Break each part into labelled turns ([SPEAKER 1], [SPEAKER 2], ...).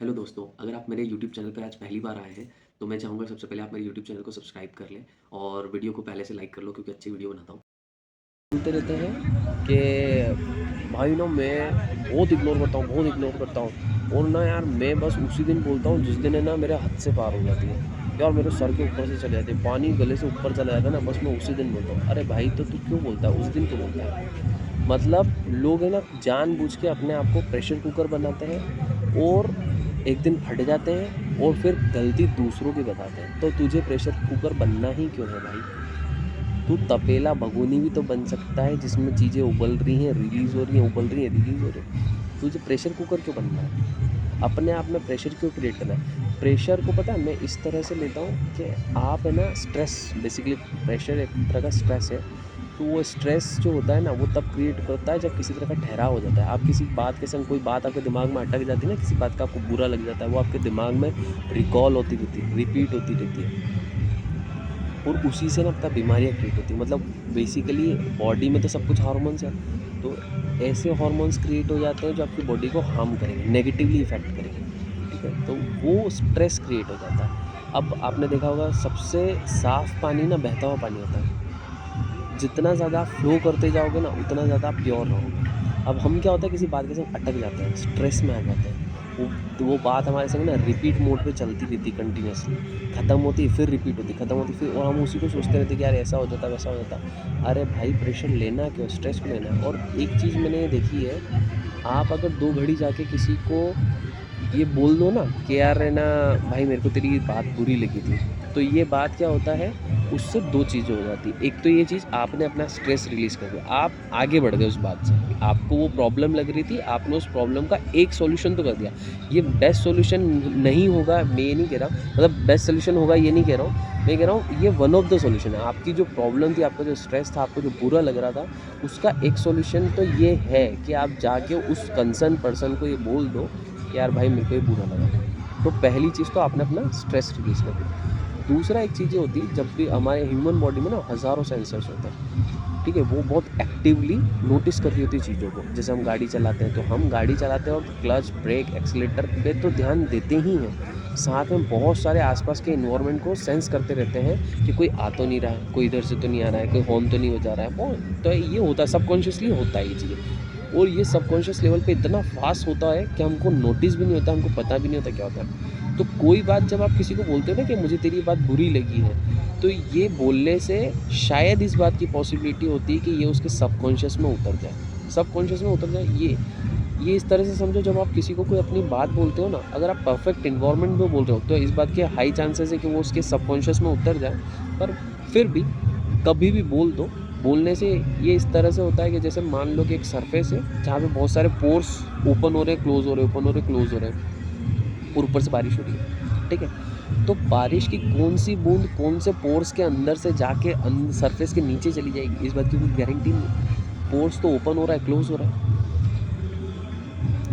[SPEAKER 1] Hello दोस्तों, अगर आप मेरे यूट्यूब चैनल पर आज पहली बार आए हैं, तो मैं चाहूँगा सबसे पहले आप मेरे यूट्यूब चैनल को सब्सक्राइब कर लें और वीडियो को पहले से लाइक कर लो क्योंकि अच्छी वीडियो बनाता हूँ।
[SPEAKER 2] बोलते रहते हैं कि भाई ना मैं बहुत इग्नोर करता हूँ और ना यार मैं बस उसी दिन बोलता हूँ जिस दिन है ना मेरे हद से पार हो जाती है। यार मेरे सर के ऊपर से चले जाते हैं, पानी गले से ऊपर चला जाता है ना, बस मैं उसी दिन बोलता हूँ। अरे भाई तो तू क्यों बोलता है? उस दिन क्यों बोलता है? मतलब लोग है ना जानबूझ के अपने आप को प्रेशर कुकर बनाते हैं और एक दिन फट जाते हैं और फिर गलती दूसरों की बताते हैं। तो तुझे प्रेशर कुकर बनना ही क्यों है भाई? तू तपेला भगोनी भी तो बन सकता है जिसमें चीज़ें उबल रही हैं, रिलीज़ हो रही हैं, उबल रही हैं, रिलीज़ हो रही हैं। तुझे प्रेशर कुकर क्यों बनना है? अपने आप में प्रेशर क्यों क्रिएट करना है? प्रेशर को पता है मैं इस तरह से लेता हूँ कि आप है ना स्ट्रेस, बेसिकली प्रेशर एक तरह का स्ट्रेस है। तो वो स्ट्रेस जो होता है ना वो तब क्रिएट करता है जब किसी तरह का ठहराव हो जाता है। आप किसी बात के संग कोई बात आपके दिमाग में अटक जाती है ना, किसी बात का आपको बुरा लग जाता है, वो आपके दिमाग में रिकॉल होती रहती है, रिपीट होती रहती है। और उसी से ना पता बीमारियाँ क्रिएट होती हैं। मतलब बेसिकली बॉडी में तो सब कुछ हार्मोन्स है, तो ऐसे हार्मोन्स क्रिएट हो जाते हैं जो आपकी बॉडी को हार्म करेंगे, नेगेटिवली इफ़ेक्ट करेंगे, ठीक है? तो वो स्ट्रेस क्रिएट हो जाता है। अब आपने देखा होगा सबसे साफ़ पानी ना बहता हुआ पानी होता है। जितना ज़्यादा आप फ्लो करते जाओगे ना उतना ज़्यादा आप प्योर रहोगे। अब हम क्या होता है किसी बात के संग अटक जाते हैं, स्ट्रेस में आ जाते हैं। वो बात हमारे संग ना रिपीट मोड पे चलती रहती है कंटिन्यूअसली। ख़त्म होती है फिर रिपीट होती है, ख़त्म होती है फिर, और हम उसी को सोचते रहते हैं कि यार ऐसा हो जाता, वैसा हो जाता। अरे भाई प्रेशर लेना क्यों? स्ट्रेस क्यों लेना है? और एक चीज़ मैंने ये देखी है, आप अगर 2 घड़ी जाके किसी को ये बोल दो ना कि यार है ना भाई मेरे को तेरी बात बुरी लगी थी, तो ये बात क्या होता है, उससे 2 चीज़ें हो जाती है। एक तो ये चीज़ आपने अपना स्ट्रेस रिलीज़ कर दिया, आप आगे बढ़ गए उस बात से। आपको वो प्रॉब्लम लग रही थी, आपने उस प्रॉब्लम का एक सॉल्यूशन तो कर दिया। ये बेस्ट सॉल्यूशन नहीं होगा, मैं ये नहीं कह रहा, मतलब बेस्ट सॉल्यूशन होगा ये नहीं कह रहा हूँ। मैं कह रहा हूँ ये वन ऑफ द सॉल्यूशन है। आपकी जो प्रॉब्लम थी, आपका जो स्ट्रेस था, आपको जो बुरा लग रहा था, उसका एक सॉल्यूशन तो ये है कि आप जाके उस कंसर्न पर्सन को ये बोल दो कि यार भाई मेरे को ये बुरा लगा। तो पहली चीज़ तो आपने अपना स्ट्रेस रिलीज़ कर दिया। दूसरा एक चीज़ ये होती है, जब भी हमारे ह्यूमन बॉडी में ना हज़ारों सेंसर्स होते हैं, ठीक है? वो बहुत एक्टिवली नोटिस कर रही होती है चीज़ों को। जैसे हम गाड़ी चलाते हैं, तो हम गाड़ी चलाते हैं और क्लच, ब्रेक, एक्सीलेटर पे तो ध्यान देते ही हैं। साथ में बहुत सारे आसपास के एनवायरनमेंट को सेंस करते रहते हैं कि कोई आ तो नहीं रहा है, कोई इधर से तो नहीं आ रहा है, कोई हॉर्न तो नहीं बजा रहा है। वो तो ये होता है, सबकॉन्शियसली होता है ये चीज़ें। और ये सबकॉन्शियस लेवल पे इतना फास्ट होता है कि हमको नोटिस भी नहीं होता, हमको पता भी नहीं होता क्या होता है। तो कोई बात जब आप किसी को बोलते हो ना कि मुझे तेरी बात बुरी लगी है, तो ये बोलने से शायद इस बात की पॉसिबिलिटी होती है कि ये उसके सबकॉन्शियस में उतर जाए। सबकॉन्शियस में उतर जाए, ये इस तरह से समझो, जब आप किसी को कोई अपनी बात बोलते हो ना, अगर आप परफेक्ट एनवायरनमेंट में बोल रहे हो तो इस बात के हाई चांसेस है कि वो उसके सबकॉन्शियस में उतर जाए। पर फिर भी कभी भी बोल दो। बोलने से ये इस तरह से होता है कि जैसे मान लो कि एक सरफेस है जहाँ पे बहुत सारे पोर्स ओपन हो रहे हैं, क्लोज हो रहे हैं, ओपन हो रहे हैं, क्लोज हो रहे हैं, और ऊपर से बारिश हो रही है, ठीक है? तो बारिश की कौन-सी बूँद कौन से पोर्स के अंदर से जाके सरफेस के नीचे चली जाएगी, इस बात की कोई गारंटी नहीं। पोर्स तो ओपन हो रहा है, क्लोज हो रहा है।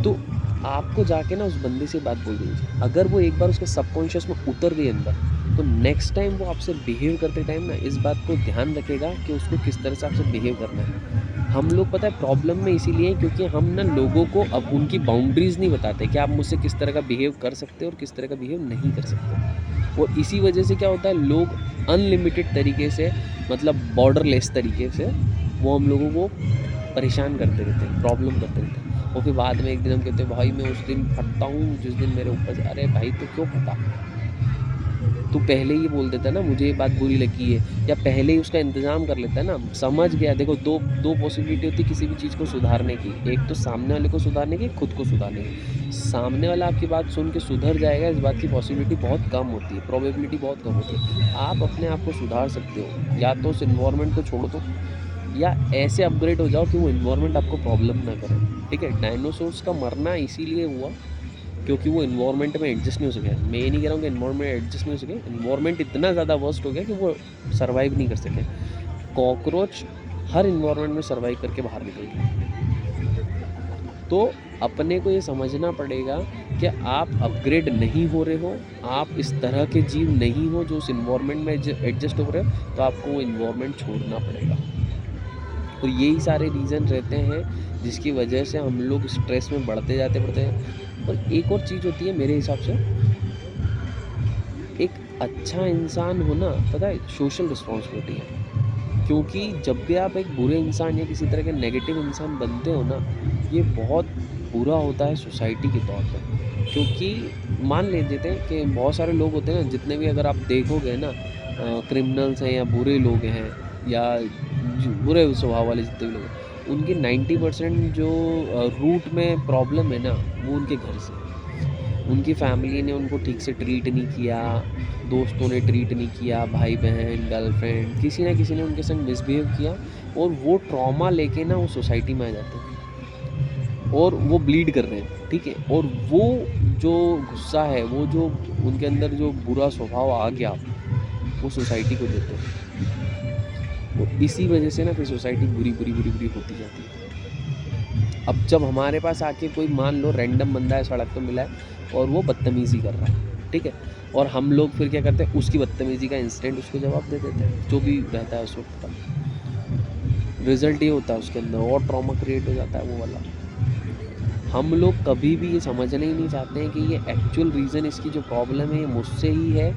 [SPEAKER 2] तो आपको जाके ना उस बंदे से बात बोल देनी चाहिए। अगर वो एक बार उसके सबकॉन्शियस में उतर गई अंदर, तो नेक्स्ट टाइम वो आपसे बिहेव करते टाइम ना इस बात को ध्यान रखेगा कि उसको किस तरह से आपसे बिहेव करना है। हम लोग पता है प्रॉब्लम में इसीलिए हैं क्योंकि हम ना लोगों को अब उनकी बाउंड्रीज़ नहीं बताते कि आप मुझसे किस तरह का बिहेव कर सकते हो और किस तरह का बिहेव नहीं कर सकते। और इसी वजह से क्या होता है, लोग अनलिमिटेड तरीके से, मतलब बॉर्डरलेस तरीके से वो हम लोगों को परेशान करते रहते हैं, प्रॉब्लम करते रहते हैं। और फिर बाद में एक दिन हम कहते हैं भाई मैं उस दिन फटता हूँ जिस दिन मेरे ऊपर से। अरे भाई तो क्यों फटा? तू पहले ही बोल देता ना मुझे ये बात बुरी लगी है, या पहले ही उसका इंतज़ाम कर लेता है ना, समझ गया। देखो दो दो पॉसिबिलिटी होती है किसी भी चीज़ को सुधारने की, एक तो सामने वाले को सुधारने की, खुद को सुधारने की। सामने वाला आपकी बात सुन के सुधर जाएगा, इस बात की पॉसिबिलिटी बहुत कम होती है, प्रोबेबिलिटी बहुत कम होती है। आप अपने आप को सुधार सकते हो, या तो उस एनवायरनमेंट को छोड़ दो, या ऐसे अपग्रेड हो जाओ कि वो एनवायरनमेंट आपको प्रॉब्लम ना करे, ठीक है? डायनासोर्स का मरना इसीलिए हुआ क्योंकि वो एनवायरनमेंट में एडजस्ट नहीं हो सके। मैं ये नहीं कह रहा हूँ कि एनवायरनमेंट एडजस्ट नहीं हो सके, एनवायरनमेंट इतना ज़्यादा वर्स्ट हो गया कि वो सर्वाइव नहीं कर सके। कॉकरोच हर एनवायरनमेंट में सर्वाइव करके बाहर निकल गए। तो अपने को ये समझना पड़ेगा कि आप अपग्रेड नहीं हो रहे हो, आप इस तरह के जीव नहीं हो जो उस एनवायरनमेंट में एडजस्ट हो रहे हो, तो आपको वो एनवायरनमेंट छोड़ना पड़ेगा। तो यही सारे रीज़न रहते हैं जिसकी वजह से हम लोग स्ट्रेस में बढ़ते जाते हैं। और एक और चीज़ होती है मेरे हिसाब से, एक अच्छा इंसान होना पता है सोशल रिस्पॉन्सिबिलिटी है। क्योंकि जब भी आप एक बुरे इंसान या किसी तरह के नेगेटिव इंसान बनते हो ना, ये बहुत बुरा होता है सोसाइटी के तौर पे। क्योंकि मान लेते हैं कि बहुत सारे लोग होते हैं ना, जितने भी अगर आप देखोगे ना क्रिमिनल्स हैं या बुरे लोग हैं या बुरे स्वभाव वाले जितने भी लोग हैं, उनकी 90% जो रूट में प्रॉब्लम है ना, वो उनके घर से है। उनकी फैमिली ने उनको ठीक से ट्रीट नहीं किया, दोस्तों ने ट्रीट नहीं किया, भाई-बहन, गर्लफ्रेंड, किसी ने उनके संग मिसबिहेव किया और वो ट्रॉमा लेके ना वो सोसाइटी में आ जाते हैं और वो ब्लीड कर रहे हैं, ठीक है? और वो जो गुस्सा है, वो जो उनके अंदर जो बुरा स्वभाव आ गया, वो सोसाइटी को देते हैं। तो इसी वजह से ना फिर सोसाइटी बुरी होती जाती है। अब जब हमारे पास आके कोई मान लो रैंडम बंदा है, सड़क पे मिला है और वो बदतमीज़ी कर रहा है, ठीक है? और हम लोग फिर क्या करते हैं, उसकी बदतमीज़ी का इंस्टेंट उसको जवाब दे देते हैं, जो भी रहता है उस वक़्त का। रिज़ल्ट ये होता है उसके अंदर और ट्रॉमा क्रिएट हो जाता है वो वाला। हम लोग कभी भी ये समझना ही नहीं चाहते हैं कि ये एक्चुअल रीज़न इसकी जो प्रॉब्लम है ये मुझसे ही है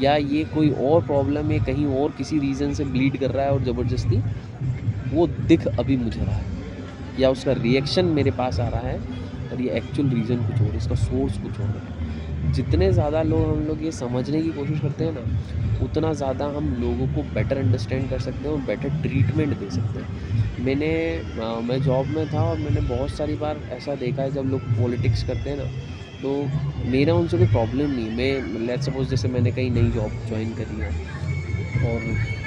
[SPEAKER 2] या ये कोई और प्रॉब्लम है, कहीं और किसी रीज़न से ब्लीड कर रहा है और ज़बरदस्ती वो दिख अभी मुझे रहा है या उसका रिएक्शन मेरे पास आ रहा है और ये एक्चुअल रीज़न कुछ और है, इसका सोर्स कुछ और है। जितने ज़्यादा हम लोग ये समझने की कोशिश करते हैं ना, उतना ज़्यादा हम लोगों को बेटर अंडरस्टैंड कर सकते हैं और बेटर ट्रीटमेंट दे सकते हैं। मैं जॉब में था और मैंने बहुत सारी बार ऐसा देखा है जब लोग पॉलिटिक्स करते हैं ना, तो मेरा उनसे कोई प्रॉब्लम नहीं। मैं लेट्स सपोज़ जैसे मैंने कहीं नई जॉब जॉइन करी है और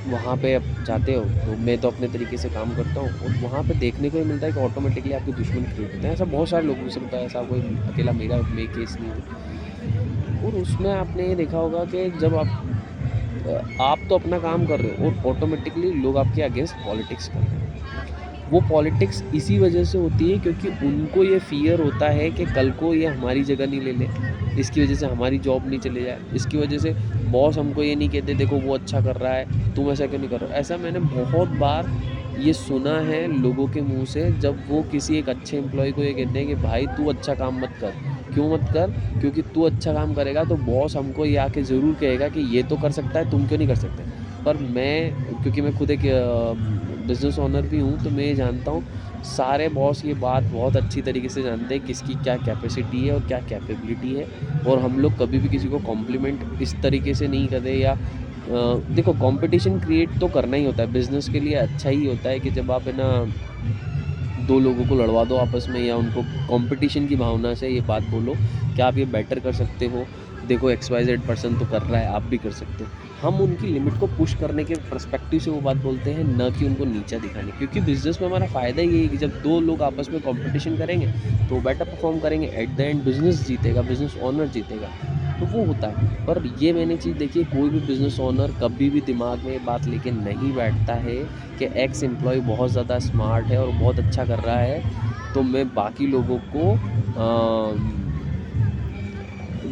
[SPEAKER 2] वहाँ पे आप जाते हो तो मैं तो अपने तरीके से काम करता हूँ और वहाँ पे देखने को ही मिलता है कि ऑटोमेटिकली आपके दुश्मन क्रिएट होते हैं। ऐसा बहुत सारे लोगों से होता है, ऐसा कोई अकेला मेरा केस नहीं है। और उसमें आपने ये देखा होगा कि जब आप तो अपना काम कर रहे हो और ऑटोमेटिकली लोग आपके अगेंस्ट पॉलिटिक्स कर रहे हैं। वो पॉलिटिक्स इसी वजह से होती है क्योंकि उनको ये फ़ियर होता है कि कल को ये हमारी जगह नहीं ले ले, इसकी वजह से हमारी जॉब नहीं चले जाए, इसकी वजह से बॉस हमको ये नहीं कहते देखो वो अच्छा कर रहा है, तुम ऐसा क्यों नहीं कर रहे हो। ऐसा मैंने बहुत बार ये सुना है लोगों के मुँह से, जब वो किसी एक अच्छे एम्प्लॉय को ये कहते हैं कि भाई तू अच्छा काम मत कर। क्यों मत कर? क्योंकि तू अच्छा काम करेगा तो बॉस हमको ये आके ज़रूर कहेगा कि ये तो कर सकता है, तुम क्यों नहीं कर सकते। पर क्योंकि मैं खुद एक बिज़नेस ओनर भी हूँ, तो मैं ये जानता हूँ सारे बॉस ये बात बहुत अच्छी तरीके से जानते हैं किसकी क्या कैपेसिटी है और क्या कैपेबिलिटी है। और हम लोग कभी भी किसी को कॉम्प्लीमेंट इस तरीके से नहीं करते या देखो कंपटीशन क्रिएट तो करना ही होता है, बिज़नेस के लिए अच्छा ही होता है कि जब आप है ना 2 लोगों को लड़वा दो आपस में या उनको कंपटीशन की भावना से ये बात बोलो कि आप ये बेटर कर सकते हो, देखो XYZ पर्सन तो कर रहा है, आप भी कर सकते हो। हम उनकी लिमिट को पुश करने के पर्सपेक्टिव से वो बात बोलते हैं, ना कि उनको नीचा दिखाने। क्योंकि बिज़नेस में हमारा फ़ायदा ये है कि जब 2 लोग आपस में कंपटीशन करेंगे, तो वो बेटर परफ़ॉर्म करेंगे, एट द एंड बिज़नेस जीतेगा, बिज़नेस ओनर जीतेगा। तो वो होता है। पर ये मैंने चीज़ देखी है, कोई भी बिज़नेस ओनर कभी भी दिमाग में ये बात लेके नहीं बैठता है कि एक्स एम्प्लॉय बहुत ज़्यादा स्मार्ट है और बहुत अच्छा कर रहा है, तो मैं बाकी लोगों को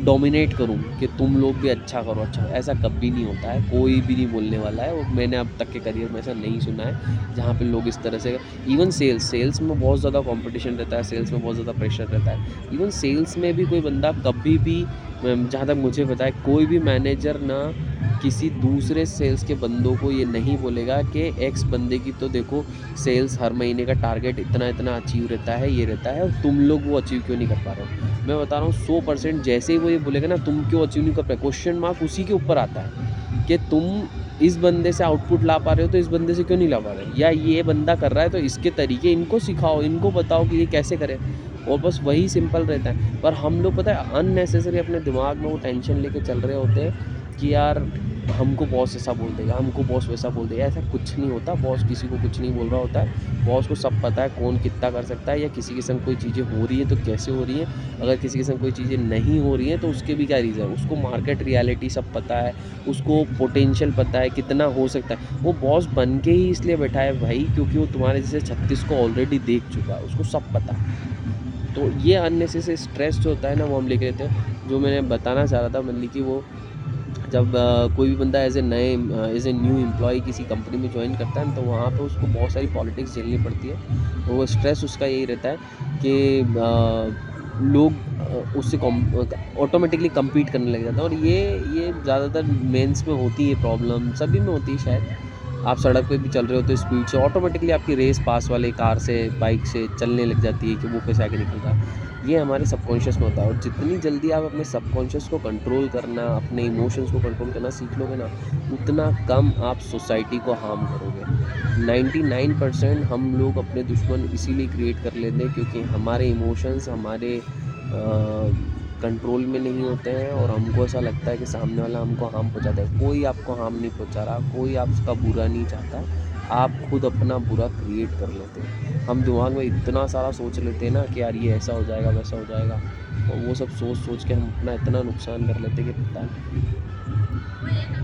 [SPEAKER 2] डोमिनेट करूँ कि तुम लोग भी अच्छा करो, अच्छा करो। ऐसा कभी नहीं होता है, कोई भी नहीं बोलने वाला है और मैंने अब तक के करियर में ऐसा नहीं सुना है जहाँ पे लोग इस तरह से इवन सेल्स में बहुत ज़्यादा कंपटीशन रहता है, सेल्स में बहुत ज़्यादा प्रेशर रहता है। इवन सेल्स में भी कोई बंदा कभी भी जहाँ तक मुझे पता है कोई भी मैनेजर ना किसी दूसरे सेल्स के बंदों को ये नहीं बोलेगा कि एक्स बंदे की तो देखो सेल्स हर महीने का टारगेट इतना अचीव रहता है, ये रहता है और तुम लोग वो अचीव क्यों नहीं कर पा रहे हो। मैं बता रहा हूँ 100% जैसे ही वो ये बोलेगा ना तुम क्यों अचीव नहीं कर पाए, क्वेश्चन मार्क उसी के ऊपर आता है कि तुम इस बंदे से आउटपुट ला पा रहे हो तो इस बंदे से क्यों नहीं ला पा रहे, या ये बंदा कर रहा है तो इसके तरीके इनको सिखाओ, इनको बताओ कि ये कैसे करें। और बस वही सिंपल रहता है। पर हम लोग पता है अननेसेसरी अपने दिमाग में वो टेंशन लेके चल रहे होते हैं कि यार हमको बॉस ऐसा बोल देगा, हमको बॉस वैसा बोल देगा। ऐसा कुछ नहीं होता, बॉस किसी को कुछ नहीं बोल रहा होता है। बॉस को सब पता है कौन कितना कर सकता है, या किसी के संग कोई चीज़ें हो रही हैं तो कैसे हो रही हैं, अगर किसी के संग कोई चीज़ें नहीं हो रही हैं तो उसके भी क्या रीज़न है। उसको मार्केट रियलिटी सब पता है, उसको पोटेंशियल पता है कितना हो सकता है। वो बॉस बन के ही इसलिए बैठा है भाई क्योंकि वो तुम्हारे जैसे 36 को ऑलरेडी देख चुका है, उसको सब पता है। तो ये अननेसेसरी स्ट्रेस जो होता है ना वो हम लेके रहते हैं। जो मैंने बताना चाह रहा था मतलब कि वो जब कोई भी बंदा एज़ ए न्यू एम्प्लॉय किसी कंपनी में ज्वाइन करता है तो वहाँ पे उसको बहुत सारी पॉलिटिक्स झेलनी पड़ती है। और वो स्ट्रेस उसका यही रहता है कि लोग उससे ऑटोमेटिकली कम्पीट करने लग जाते हैं। और ये ज़्यादातर मेंस में होती है प्रॉब्लम, सभी में होती है शायद। आप सड़क पे भी चल रहे हो तो स्पीड से ऑटोमेटिकली आपकी रेस पास वाले कार से, बाइक से चलने लग जाती है कि वो कैसे आगे निकल रहा है। ये हमारे सबकॉन्शियस में होता है, और जितनी जल्दी आप अपने सबकॉन्शियस को कंट्रोल करना, अपने इमोशंस को कंट्रोल करना सीख लोगे ना, उतना कम आप सोसाइटी को हार्म करोगे। 99% हम लोग अपने दुश्मन इसीलिए क्रिएट कर लेते हैं क्योंकि हमारे इमोशंस हमारे कंट्रोल में नहीं होते हैं, और हमको ऐसा लगता है कि सामने वाला हमको हार्म पहुंचाता है। कोई आपको हार्म नहीं पहुंचा रहा, कोई आपका बुरा नहीं चाहता, आप खुद अपना बुरा क्रिएट कर लेते हैं। हम दिमाग में इतना सारा सोच लेते हैं ना कि यार ये ऐसा हो जाएगा, वैसा हो जाएगा, और वो सब सोच सोच के हम अपना इतना नुकसान कर लेते हैं कि पता नहीं।